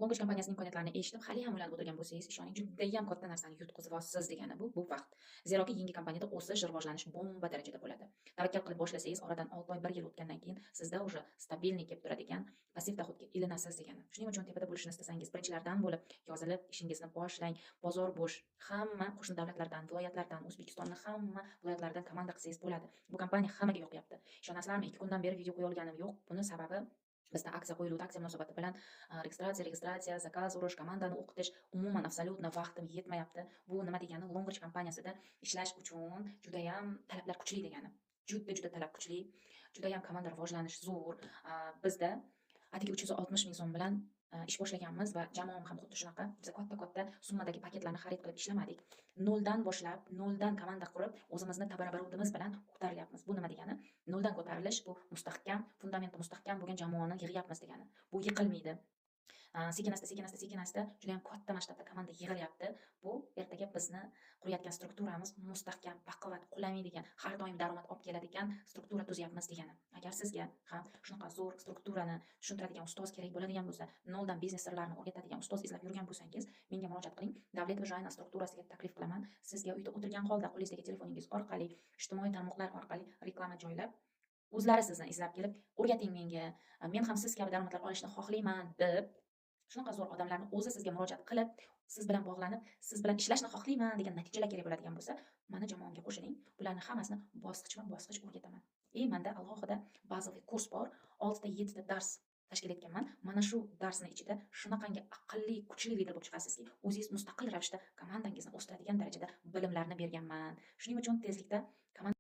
Longish kompaniyasining imkoniyatlarini eshitib, hali ham o'ylanib o'tirgan bo'lsangiz, ishoning, judayam katta narsani yutqizib olasiz degani bu vaqt. Zeroki yangi kompaniyada o'sish, rivojlanish bomba darajada bo'ladi. Tavakkal qilib boshlasangiz, oradan 6 oy, 1 yil o'tgandan keyin sizda уже stabilniy kelib turadigan passiv dochodga ilinasiz degani. Shuning uchun tepada bo'lishni istasangiz, birinchilardan bo'lib yozilib ishingizni boshlang. Bozor bo'sh. Hamma qo'shni davlatlardan, viloyatlardan, O'zbekistonning hamma viloyatlaridan komanda qilsangiz bo'ladi. Bu kompaniya hammaga yoqyapti. Ishonasizlarmi, 2 kundan beri video qo'ya olganim yo'q. Buni sababi bizda aksiya qo'yildi, aksiya munosabati bilan registratsiya, zakaz urish, komandani o'qitish, umuman absolyutno vaqtim yetmayapti. Bu nima degani, Longrich kompaniyasida ishlash uchun judayam talablar kuchli degani. Juda talab kuchli, judayam komanda rivojlanish zo'r. Bizda atigi 360 ming so'm bilan ish boshlaganmiz va jamoam ham xuddi shunaqa. Biz katta summadagi paketlarni xarid qilib ishlamadik. Noldan boshlab, noldan komanda qurib, o'zimizni tabarbarudimiz bilan ko'tarilyapmiz. Bu nima degani? Noldan ko'tarilish bu mustahkam, fundamenti mustahkam bo'lgan jamoani yig'yapmiz degani. Bu yiqilmaydi. Sekin-asta juda ham katta masshtabda komanda yig'ilyapti. Bu ertaga bizni qurayotgan strukturamiz mustahkam, baquvvat, qulamaydigan, har doim daromad olib keladigan struktura tuzyapmiz degani. Agar sizga ham shunaqa zo'r strukturani tushuntiradigan ustoz kerak bo'ladigan bo'lsa, noldan biznes sirlarini o'rgatadigan ustoz izlab yurgan bo'lsangiz, menga murojaat qiling. Davlat Vijayna strukturasiga taklif qilaman. Sizga uyda o'tirgan holda qo'lingizdagi telefoningiz orqali, ijtimoiy tarmoqlar orqali reklama joylab, o'zlari sizni izlab kelib, o'rgating menga, men ham siz kabi daromadlar olishni xohlayman deb, shunaqa zo'r odamlarni o'zi sizga murojaat qilib, siz bilan bog'lanib, siz bilan ishlashni xohlayman degan natijalar kerak bo'ladigan bo'lsa, mani jamoamga qo'shiling. Bularni hammasini bosqichma-bosqich o'rgataman. Menda alohida bazaviy kurs bor. 6 ta 7 ta dars tashkil etganman. Mana shu darsning ichida shunaqangi aqlli, kuchli lider bo'lib chiqasizki, o'zingiz mustaqil ravishda komandangizni o'stiradigan darajada bilimlarni berganman. Shuning uchun tezlikda